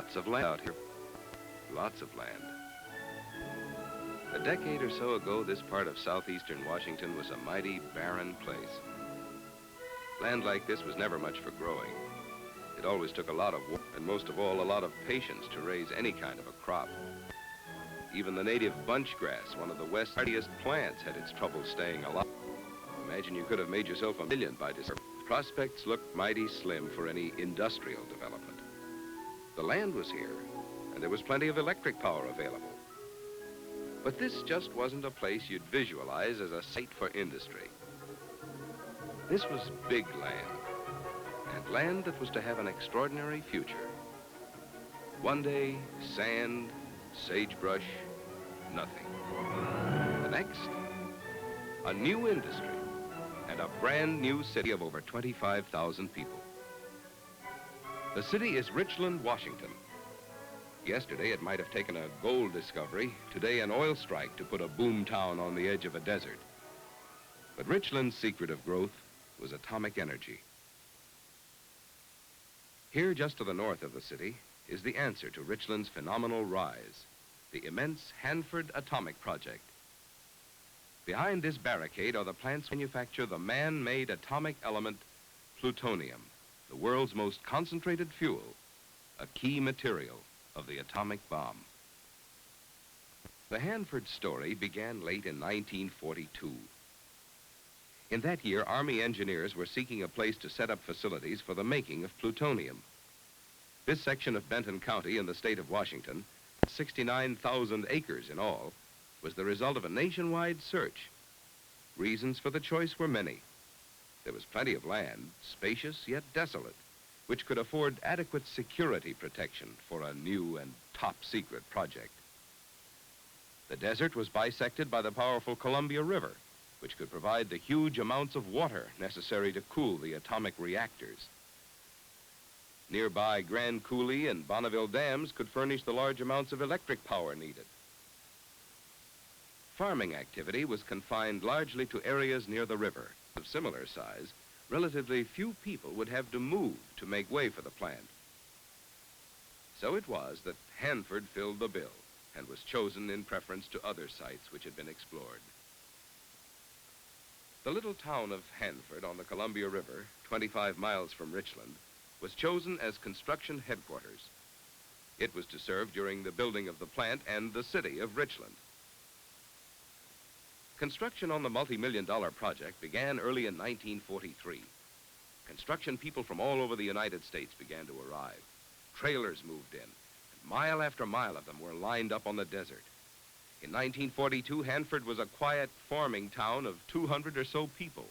lots of land out here. Lots of land. A decade or so ago, this part of southeastern Washington was a mighty barren place. Land like this was never much for growing. It always took a lot of work, and most of all, a lot of patience to raise any kind of a crop. Even the native bunch grass, one of the West's hardiest plants, had its trouble staying alive. Imagine you could have made yourself $1 million by December. Prospects looked mighty slim for any industrial development. The land was here, and there was plenty of electric power available. But this just wasn't a place you'd visualize as a site for industry. This was big land, and land that was to have an extraordinary future. One day, sand, sagebrush, nothing. The next, a new industry and a brand new city of over 25,000 people. The city is Richland, Washington. Yesterday, it might have taken a gold discovery, today an oil strike to put a boom town on the edge of a desert. But Richland's secret of growth was atomic energy. Here, just to the north of the city, is the answer to Richland's phenomenal rise, the immense Hanford Atomic Project. Behind this barricade are the plants that manufacture the man-made atomic element, plutonium, the world's most concentrated fuel, a key material of the atomic bomb. The Hanford story began late in 1942. In that year, Army engineers were seeking a place to set up facilities for the making of plutonium. This section of Benton County in the state of Washington, 69,000 acres in all, was the result of a nationwide search. Reasons for the choice were many. There was plenty of land, spacious yet desolate, which could afford adequate security protection for a new and top-secret project. The desert was bisected by the powerful Columbia River, which could provide the huge amounts of water necessary to cool the atomic reactors. Nearby Grand Coulee and Bonneville dams could furnish the large amounts of electric power needed. Farming activity was confined largely to areas near the river. Of similar size, relatively few people would have to move to make way for the plant. So it was that Hanford filled the bill and was chosen in preference to other sites which had been explored. The little town of Hanford on the Columbia River, 25 miles from Richland, was chosen as construction headquarters. It was to serve during the building of the plant and the city of Richland. Construction on the multi-million-dollar project began early in 1943. Construction people from all over the United States began to arrive. Trailers moved in, and mile after mile of them were lined up on the desert. In 1942, Hanford was a quiet farming town of 200 or so people.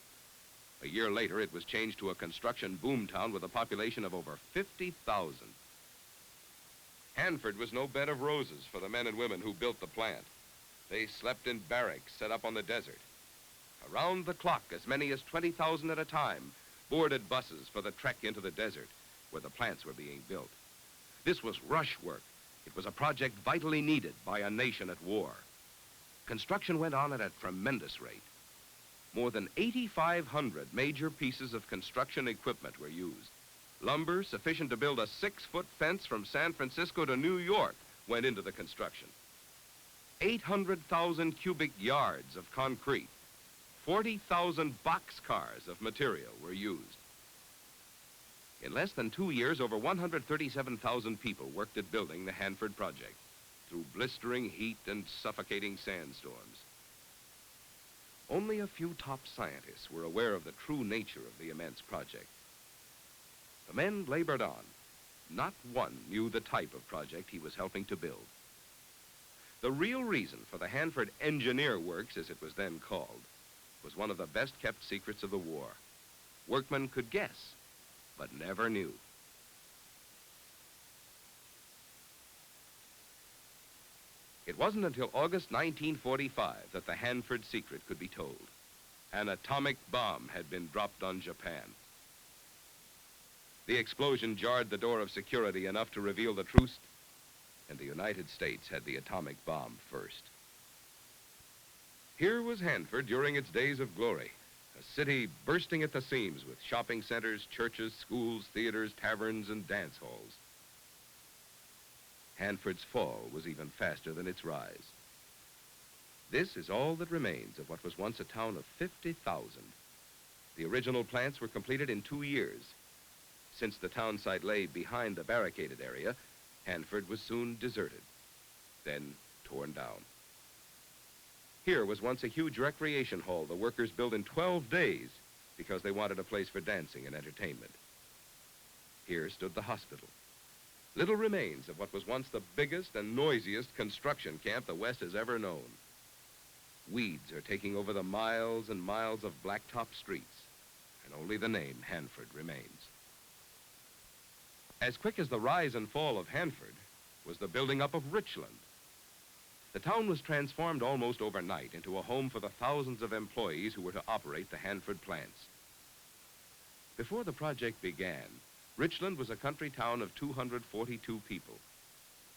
A year later, it was changed to a construction boom town with a population of over 50,000. Hanford was no bed of roses for the men and women who built the plant. They slept in barracks set up on the desert. Around the clock, as many as 20,000 at a time boarded buses for the trek into the desert where the plants were being built. This was rush work. It was a project vitally needed by a nation at war. Construction went on at a tremendous rate. More than 8,500 major pieces of construction equipment were used. Lumber sufficient to build a 6-foot fence from San Francisco to New York went into the construction. 800,000 cubic yards of concrete, 40,000 boxcars of material were used. In less than 2 years, over 137,000 people worked at building the Hanford project through blistering heat and suffocating sandstorms. Only a few top scientists were aware of the true nature of the immense project. The men labored on. Not one knew the type of project he was helping to build. The real reason for the Hanford Engineer Works, as it was then called, was one of the best-kept secrets of the war. Workmen could guess, but never knew. It wasn't until August 1945 that the Hanford secret could be told. An atomic bomb had been dropped on Japan. The explosion jarred the door of security enough to reveal the truth, and the United States had the atomic bomb first. Here was Hanford during its days of glory, a city bursting at the seams with shopping centers, churches, schools, theaters, taverns, and dance halls. Hanford's fall was even faster than its rise. This is all that remains of what was once a town of 50,000. The original plants were completed in 2 years. Since the town site lay behind the barricaded area, Hanford was soon deserted, then torn down. Here was once a huge recreation hall the workers built in 12 days because they wanted a place for dancing and entertainment. Here stood the hospital. Little remains of what was once the biggest and noisiest construction camp the West has ever known. Weeds are taking over the miles and miles of blacktop streets, and only the name Hanford remains. As quick as the rise and fall of Hanford was the building up of Richland. The town was transformed almost overnight into a home for the thousands of employees who were to operate the Hanford plants. Before the project began, Richland was a country town of 242 people.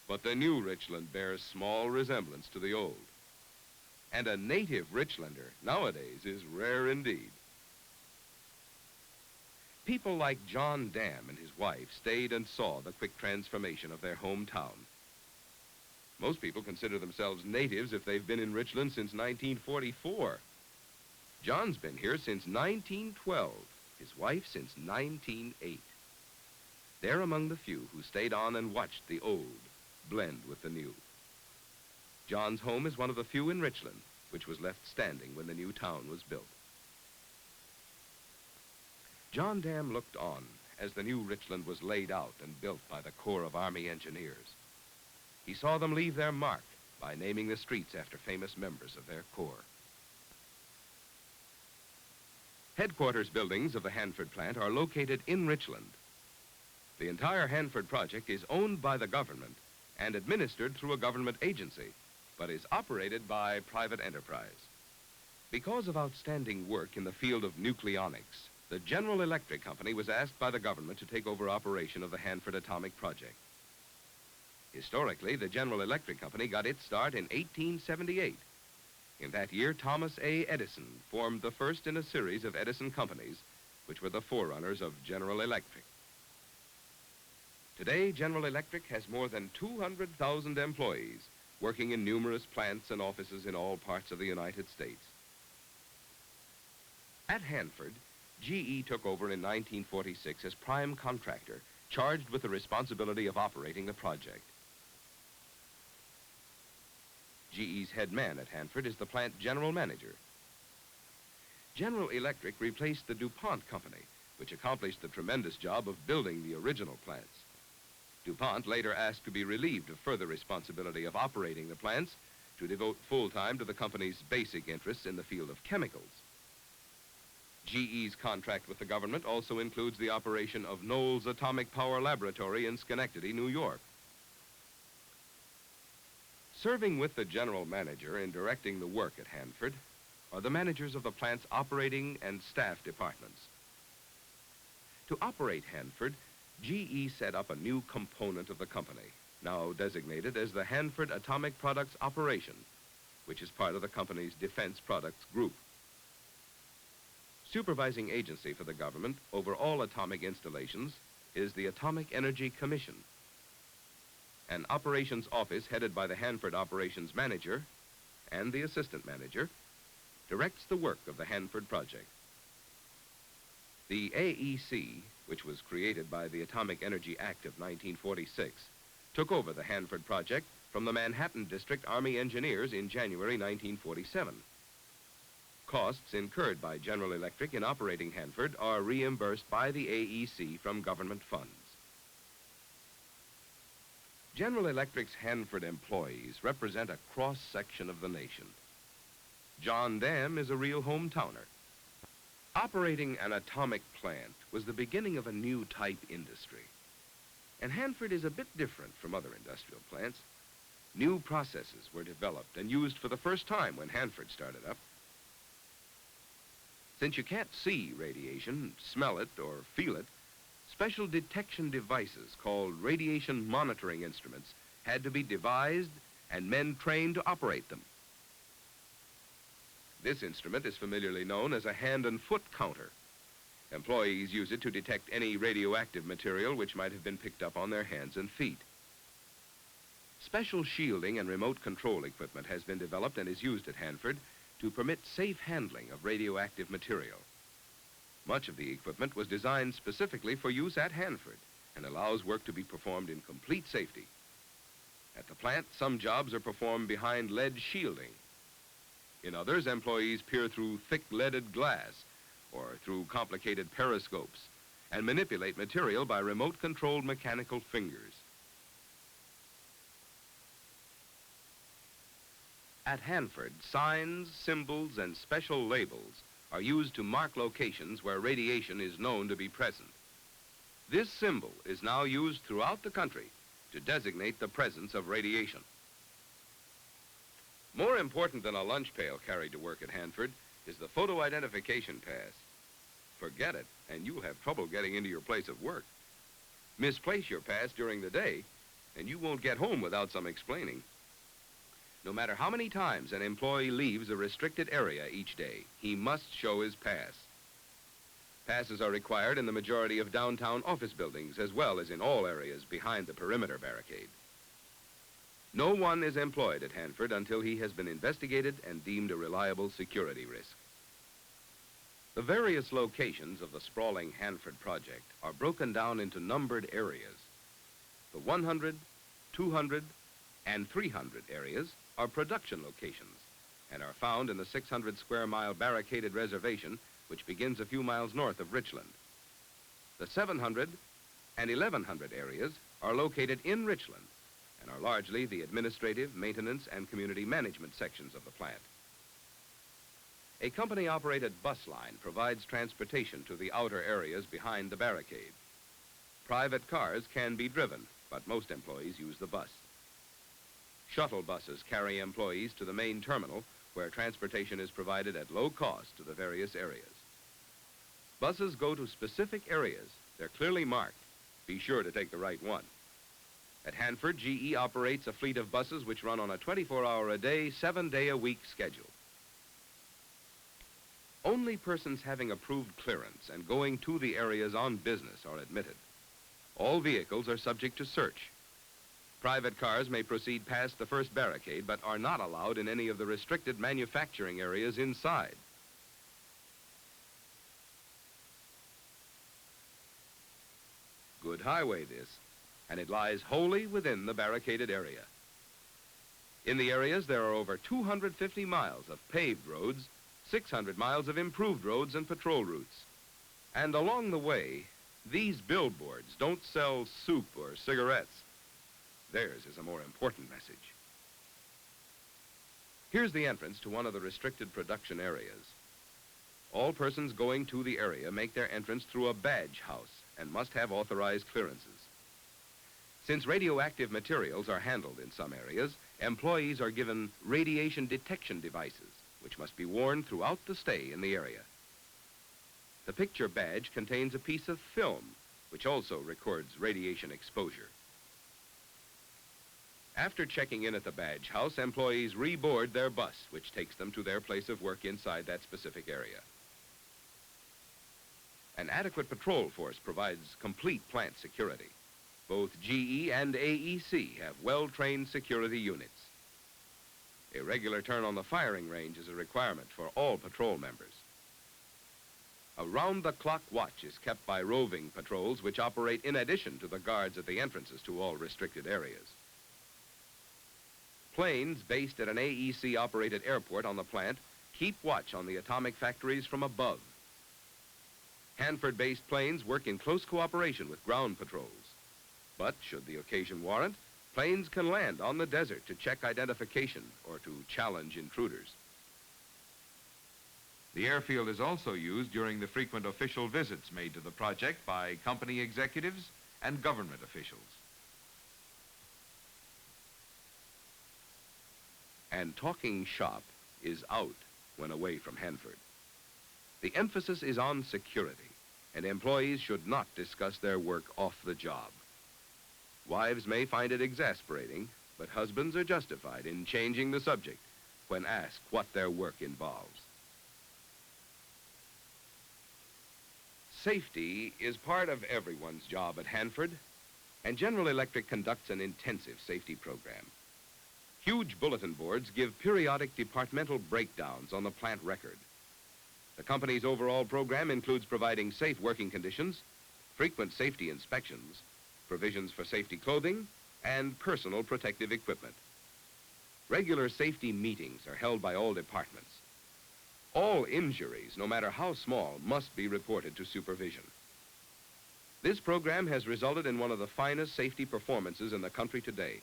But the new Richland bears small resemblance to the old. And a native Richlander nowadays is rare indeed. People like John Dam and his wife stayed and saw the quick transformation of their hometown. Most people consider themselves natives if they've been in Richland since 1944. John's been here since 1912, his wife since 1908. They're among the few who stayed on and watched the old blend with the new. John's home is one of the few in Richland, which was left standing when the new town was built. John Dam looked on as the new Richland was laid out and built by the Corps of Army Engineers. He saw them leave their mark by naming the streets after famous members of their corps. Headquarters buildings of the Hanford plant are located in Richland. The entire Hanford project is owned by the government and administered through a government agency, but is operated by private enterprise. Because of outstanding work in the field of nucleonics, the General Electric Company was asked by the government to take over operation of the Hanford atomic project. Historically, the General Electric Company got its start in 1878. In that year, Thomas A. Edison formed the first in a series of Edison companies, which were the forerunners of General Electric. Today, General Electric has more than 200,000 employees working in numerous plants and offices in all parts of the United States. At Hanford, GE took over in 1946 as prime contractor, charged with the responsibility of operating the project. GE's head man at Hanford is the plant general manager. General Electric replaced the DuPont company, which accomplished the tremendous job of building the original plants. DuPont later asked to be relieved of further responsibility of operating the plants to devote full time to the company's basic interests in the field of chemicals. GE's contract with the government also includes the operation of Knowles Atomic Power Laboratory in Schenectady, New York. Serving with the general manager in directing the work at Hanford are the managers of the plant's operating and staff departments. To operate Hanford, GE set up a new component of the company, now designated as the Hanford Atomic Products Operation, which is part of the company's Defense Products Group. Supervising agency for the government over all atomic installations is the Atomic Energy Commission. An operations office headed by the Hanford Operations Manager and the Assistant Manager directs the work of the Hanford project. The AEC, which was created by the Atomic Energy Act of 1946, took over the Hanford project from the Manhattan District Army Engineers in January 1947. Costs incurred by General Electric in operating Hanford are reimbursed by the AEC from government funds. General Electric's Hanford employees represent a cross-section of the nation. John Dam is a real hometowner. Operating an atomic plant was the beginning of a new type industry. And Hanford is a bit different from other industrial plants. New processes were developed and used for the first time when Hanford started up. Since you can't see radiation, smell it, or feel it, special detection devices called radiation monitoring instruments had to be devised and men trained to operate them. This instrument is familiarly known as a hand and foot counter. Employees use it to detect any radioactive material which might have been picked up on their hands and feet. Special shielding and remote control equipment has been developed and is used at Hanford to permit safe handling of radioactive material. Much of the equipment was designed specifically for use at Hanford and allows work to be performed in complete safety. At the plant, some jobs are performed behind lead shielding. In others, employees peer through thick leaded glass or through complicated periscopes and manipulate material by remote-controlled mechanical fingers. At Hanford, signs, symbols, and special labels are used to mark locations where radiation is known to be present. This symbol is now used throughout the country to designate the presence of radiation. More important than a lunch pail carried to work at Hanford is the photo identification pass. Forget it, and you'll have trouble getting into your place of work. Misplace your pass during the day, and you won't get home without some explaining. No matter how many times an employee leaves a restricted area each day, he must show his pass. Passes are required in the majority of downtown office buildings, as well as in all areas behind the perimeter barricade. No one is employed at Hanford until he has been investigated and deemed a reliable security risk. The various locations of the sprawling Hanford project are broken down into numbered areas. The 100, 200, and 300 areas are production locations and are found in the 600-square-mile barricaded reservation, which begins a few miles north of Richland. The 700 and 1100 areas are located in Richland and are largely the administrative, maintenance, and community management sections of the plant. A company-operated bus line provides transportation to the outer areas behind the barricade. Private cars can be driven, but most employees use the bus. Shuttle buses carry employees to the main terminal, where transportation is provided at low cost to the various areas. Buses go to specific areas. They're clearly marked. Be sure to take the right one. At Hanford, GE operates a fleet of buses which run on a 24-hour-a-day, 7-day-a-week schedule. Only persons having approved clearance and going to the areas on business are admitted. All vehicles are subject to search. Private cars may proceed past the first barricade, but are not allowed in any of the restricted manufacturing areas inside. Good highway, this, and it lies wholly within the barricaded area. In the areas, there are over 250 miles of paved roads, 600 miles of improved roads and patrol routes. And along the way, these billboards don't sell soup or cigarettes. Theirs is a more important message. Here's the entrance to one of the restricted production areas. All persons going to the area make their entrance through a badge house and must have authorized clearances. Since radioactive materials are handled in some areas, employees are given radiation detection devices, which must be worn throughout the stay in the area. The picture badge contains a piece of film, which also records radiation exposure. After checking in at the badge house, employees reboard their bus, which takes them to their place of work inside that specific area. An adequate patrol force provides complete plant security. Both GE and AEC have well-trained security units. A regular turn on the firing range is a requirement for all patrol members. A round-the-clock watch is kept by roving patrols, which operate in addition to the guards at the entrances to all restricted areas. Planes based at an AEC-operated airport on the plant keep watch on the atomic factories from above. Hanford-based planes work in close cooperation with ground patrols. But, should the occasion warrant, planes can land on the desert to check identification or to challenge intruders. The airfield is also used during the frequent official visits made to the project by company executives and government officials. And talking shop is out when away from Hanford. The emphasis is on security, and employees should not discuss their work off the job. Wives may find it exasperating, but husbands are justified in changing the subject when asked what their work involves. Safety is part of everyone's job at Hanford. And General Electric conducts an intensive safety program. Huge bulletin boards give periodic departmental breakdowns on the plant record. The company's overall program includes providing safe working conditions, frequent safety inspections, provisions for safety clothing, and personal protective equipment. Regular safety meetings are held by all departments. All injuries, no matter how small, must be reported to supervision. This program has resulted in one of the finest safety performances in the country today.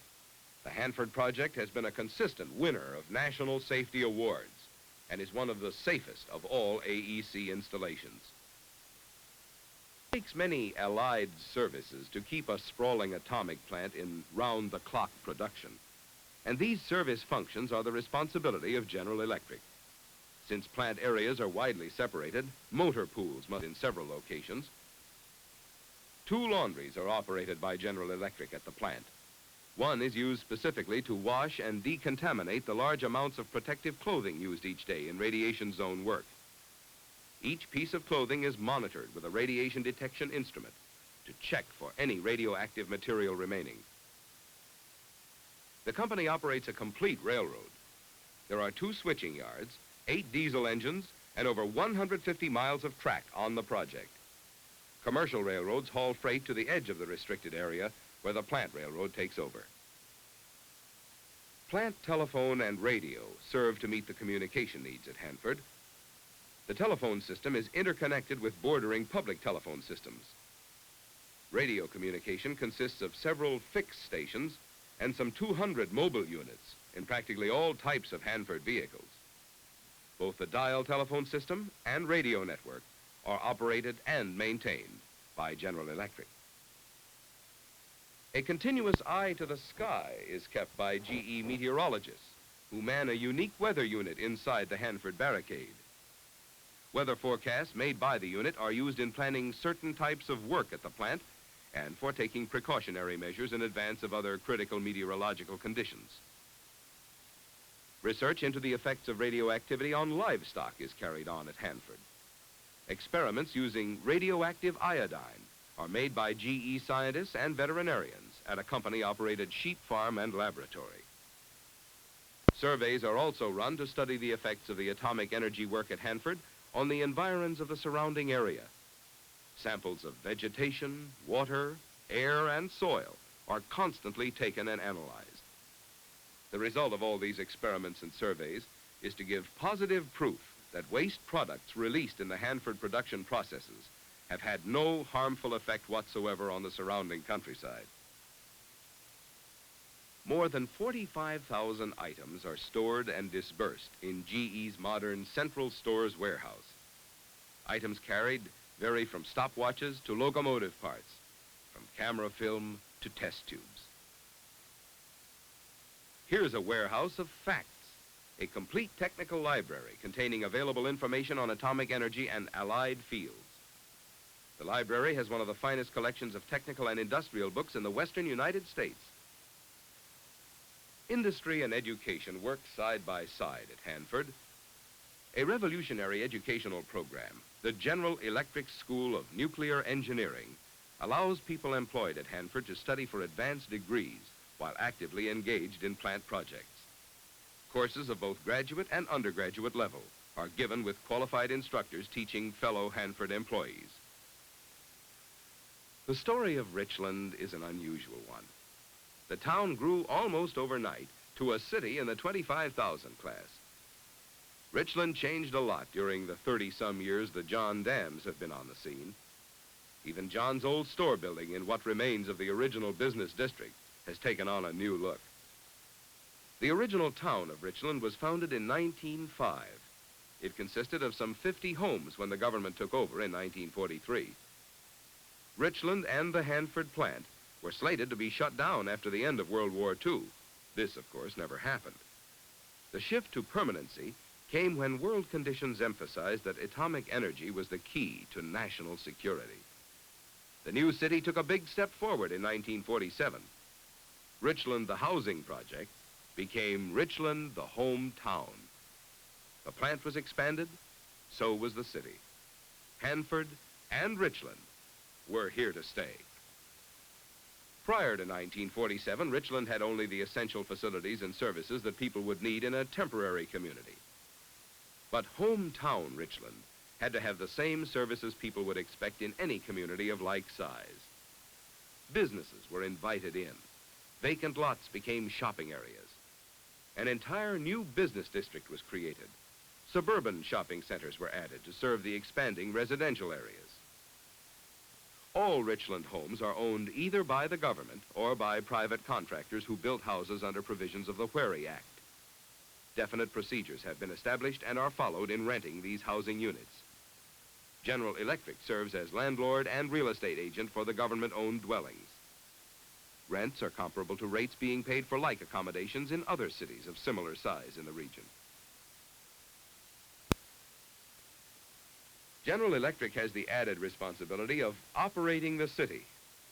The Hanford project has been a consistent winner of national safety awards and is one of the safest of all AEC installations. It takes many allied services to keep a sprawling atomic plant in round-the-clock production, and these service functions are the responsibility of General Electric. Since plant areas are widely separated, motor pools must be in several locations. 2 laundries are operated by General Electric at the plant. One is used specifically to wash and decontaminate the large amounts of protective clothing used each day in radiation zone work. Each piece of clothing is monitored with a radiation detection instrument to check for any radioactive material remaining. The company operates a complete railroad. There are 2 switching yards, 8 diesel engines, and over 150 miles of track on the project. Commercial railroads haul freight to the edge of the restricted area where the plant railroad takes over. Plant telephone and radio serve to meet the communication needs at Hanford. The telephone system is interconnected with bordering public telephone systems. Radio communication consists of several fixed stations and some 200 mobile units in practically all types of Hanford vehicles. Both the dial telephone system and radio network are operated and maintained by General Electric. A continuous eye to the sky is kept by GE meteorologists who man a unique weather unit inside the Hanford barricade. Weather forecasts made by the unit are used in planning certain types of work at the plant and for taking precautionary measures in advance of other critical meteorological conditions. Research into the effects of radioactivity on livestock is carried on at Hanford. Experiments using radioactive iodine are made by GE scientists and veterinarians at a company-operated sheep farm and laboratory. Surveys are also run to study the effects of the atomic energy work at Hanford on the environs of the surrounding area. Samples of vegetation, water, air, and soil are constantly taken and analyzed. The result of all these experiments and surveys is to give positive proof that waste products released in the Hanford production processes have had no harmful effect whatsoever on the surrounding countryside. More than 45,000 items are stored and dispersed in GE's modern Central Stores warehouse. Items carried vary from stopwatches to locomotive parts, from camera film to test tubes. Here's a warehouse of facts, a complete technical library containing available information on atomic energy and allied fields. The library has one of the finest collections of technical and industrial books in the western United States. Industry and education work side by side at Hanford. A revolutionary educational program, the General Electric School of Nuclear Engineering, allows people employed at Hanford to study for advanced degrees while actively engaged in plant projects. Courses of both graduate and undergraduate level are given with qualified instructors teaching fellow Hanford employees. The story of Richland is an unusual one. The town grew almost overnight to a city in the 25,000 class. Richland changed a lot during the 30-some years the John Dams have been on the scene. Even John's old store building in what remains of the original business district has taken on a new look. The original town of Richland was founded in 1905. It consisted of some 50 homes when the government took over in 1943. Richland and the Hanford plant were slated to be shut down after the end of World War II. This, of course, never happened. The shift to permanency came when world conditions emphasized that atomic energy was the key to national security. The new city took a big step forward in 1947. Richland, the housing project, became Richland, the hometown. The plant was expanded, so was the city. Hanford and Richland were here to stay. Prior to 1947, Richland had only the essential facilities and services that people would need in a temporary community. But hometown Richland had to have the same services people would expect in any community of like size. Businesses were invited in. Vacant lots became shopping areas. An entire new business district was created. Suburban shopping centers were added to serve the expanding residential areas. All Richland homes are owned either by the government or by private contractors who built houses under provisions of the Wherry Act. Definite procedures have been established and are followed in renting these housing units. General Electric serves as landlord and real estate agent for the government-owned dwellings. Rents are comparable to rates being paid for like accommodations in other cities of similar size in the region. General Electric has the added responsibility of operating the city,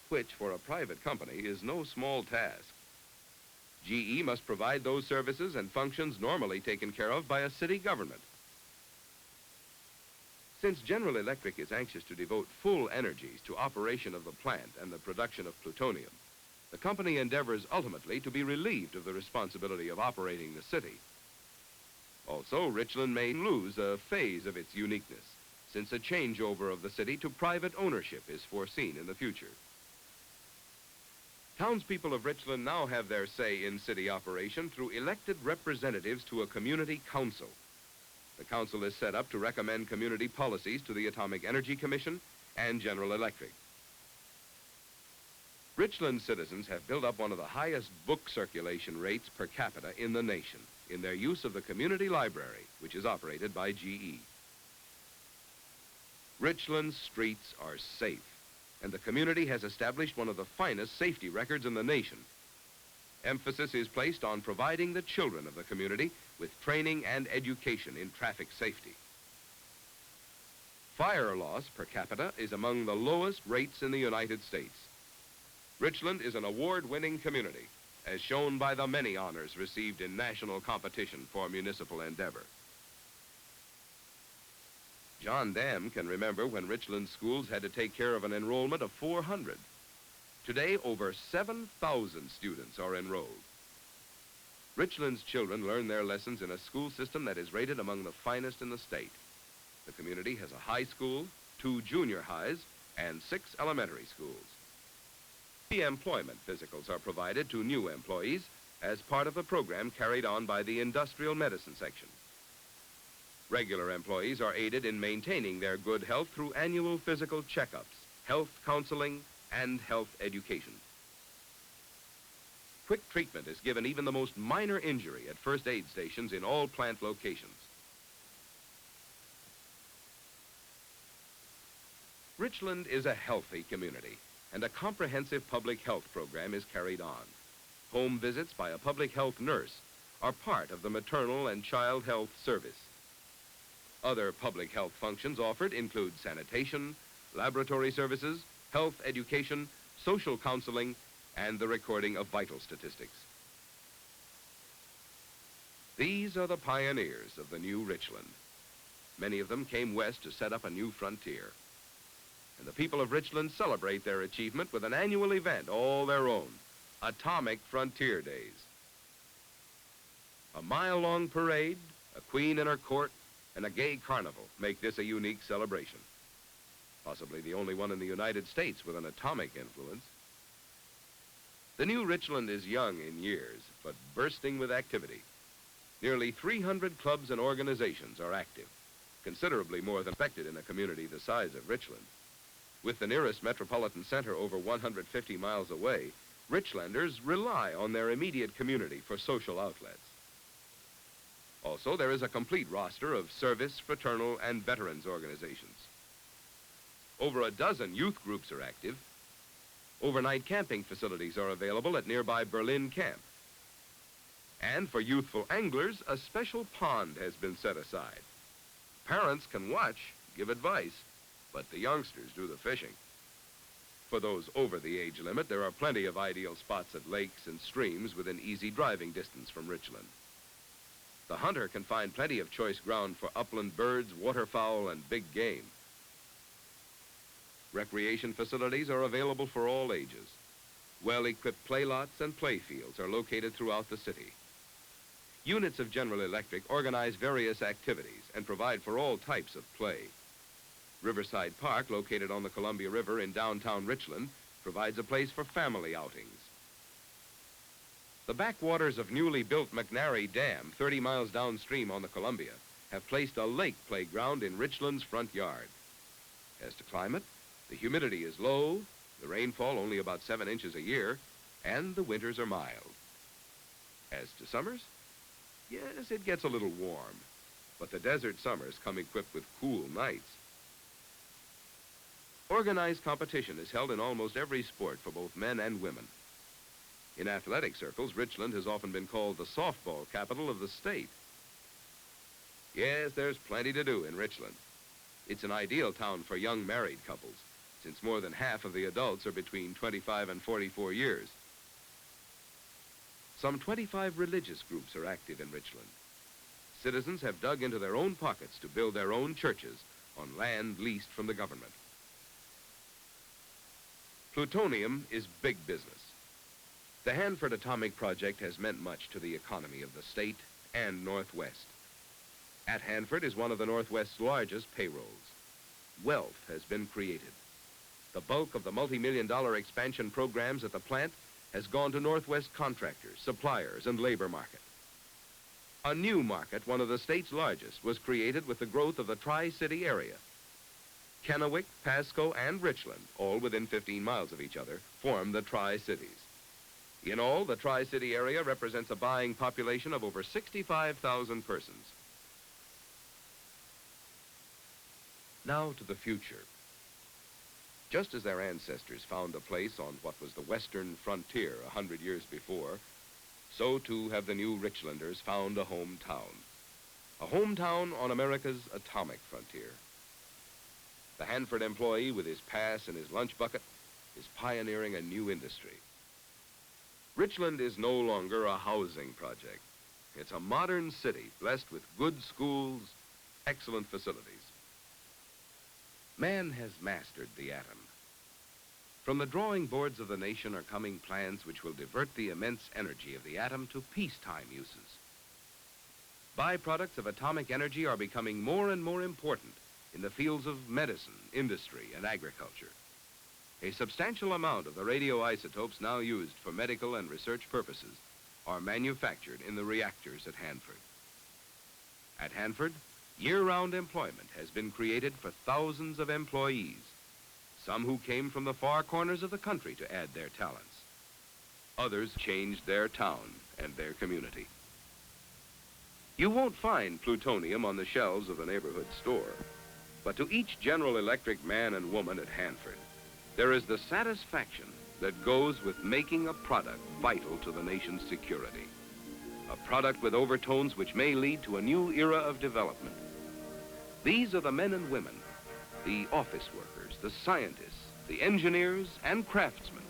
which for a private company is no small task. GE must provide those services and functions normally taken care of by a city government. Since General Electric is anxious to devote full energies to operation of the plant and the production of plutonium, the company endeavors ultimately to be relieved of the responsibility of operating the city. Also, Richland may lose a phase of its uniqueness, since a changeover of the city to private ownership is foreseen in the future. Townspeople of Richland now have their say in city operation through elected representatives to a community council. The council is set up to recommend community policies to the Atomic Energy Commission and General Electric. Richland citizens have built up one of the highest book circulation rates per capita in the nation in their use of the community library, which is operated by GE. Richland's streets are safe, and the community has established one of the finest safety records in the nation. Emphasis is placed on providing the children of the community with training and education in traffic safety. Fire loss per capita is among the lowest rates in the United States. Richland is an award-winning community, as shown by the many honors received in national competition for municipal endeavor. John Dam can remember when Richland schools had to take care of an enrollment of 400. Today, over 7,000 students are enrolled. Richland's children learn their lessons in a school system that is rated among the finest in the state. The community has a high school, 2 junior highs, and 6 elementary schools. The employment physicals are provided to new employees as part of the program carried on by the Industrial Medicine Section. Regular employees are aided in maintaining their good health through annual physical checkups, health counseling, and health education. Quick treatment is given even the most minor injury at first aid stations in all plant locations. Richland is a healthy community, and a comprehensive public health program is carried on. Home visits by a public health nurse are part of the maternal and child health service. Other public health functions offered include sanitation, laboratory services, health education, social counseling, and the recording of vital statistics. These are the pioneers of the new Richland. Many of them came west to set up a new frontier. And the people of Richland celebrate their achievement with an annual event all their own, Atomic Frontier Days. A mile-long parade, a queen in her court, and a gay carnival make this a unique celebration. Possibly the only one in the United States with an atomic influence. The new Richland is young in years, but bursting with activity. Nearly 300 clubs and organizations are active, considerably more than expected in a community the size of Richland. With the nearest metropolitan center over 150 miles away, Richlanders rely on their immediate community for social outlets. Also, there is a complete roster of service, fraternal, and veterans organizations. Over a dozen youth groups are active. Overnight camping facilities are available at nearby Berlin Camp. And for youthful anglers, a special pond has been set aside. Parents can watch, give advice, but the youngsters do the fishing. For those over the age limit, there are plenty of ideal spots at lakes and streams within easy driving distance from Richland. The hunter can find plenty of choice ground for upland birds, waterfowl, and big game. Recreation facilities are available for all ages. Well-equipped playlots and playfields are located throughout the city. Units of General Electric organize various activities and provide for all types of play. Riverside Park, located on the Columbia River in downtown Richland, provides a place for family outings. The backwaters of newly built McNary Dam, 30 miles downstream on the Columbia, have placed a lake playground in Richland's front yard. As to climate, the humidity is low, the rainfall only about 7 inches a year, and the winters are mild. As to summers, yes, it gets a little warm, but the desert summers come equipped with cool nights. Organized competition is held in almost every sport for both men and women. In athletic circles, Richland has often been called the softball capital of the state. Yes, there's plenty to do in Richland. It's an ideal town for young married couples, since more than half of the adults are between 25 and 44 years. Some 25 religious groups are active in Richland. Citizens have dug into their own pockets to build their own churches on land leased from the government. Plutonium is big business. The Hanford Atomic Project has meant much to the economy of the state and Northwest. At Hanford is one of the Northwest's largest payrolls. Wealth has been created. The bulk of the multi-million-dollar expansion programs at the plant has gone to Northwest contractors, suppliers, and labor market. A new market, one of the state's largest, was created with the growth of the Tri-City area. Kennewick, Pasco, and Richland, all within 15 miles of each other, form the Tri-Cities. In all, the Tri-City area represents a buying population of over 65,000 persons. Now to the future. Just as their ancestors found a place on what was the western frontier 100 years before, so too have the new Richlanders found a hometown. A hometown on America's atomic frontier. The Hanford employee with his pass and his lunch bucket is pioneering a new industry. Richland is no longer a housing project. It's a modern city blessed with good schools, excellent facilities. Man has mastered the atom. From the drawing boards of the nation are coming plans which will divert the immense energy of the atom to peacetime uses. Byproducts of atomic energy are becoming more and more important in the fields of medicine, industry, and agriculture. A substantial amount of the radioisotopes now used for medical and research purposes are manufactured in the reactors at Hanford. At Hanford, year-round employment has been created for thousands of employees, some who came from the far corners of the country to add their talents. Others changed their town and their community. You won't find plutonium on the shelves of the neighborhood store, but to each General Electric man and woman at Hanford, there is the satisfaction that goes with making a product vital to the nation's security. A product with overtones which may lead to a new era of development. These are the men and women, the office workers, the scientists, the engineers, and craftsmen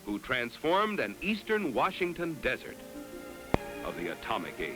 who transformed an eastern Washington desert of the atomic age.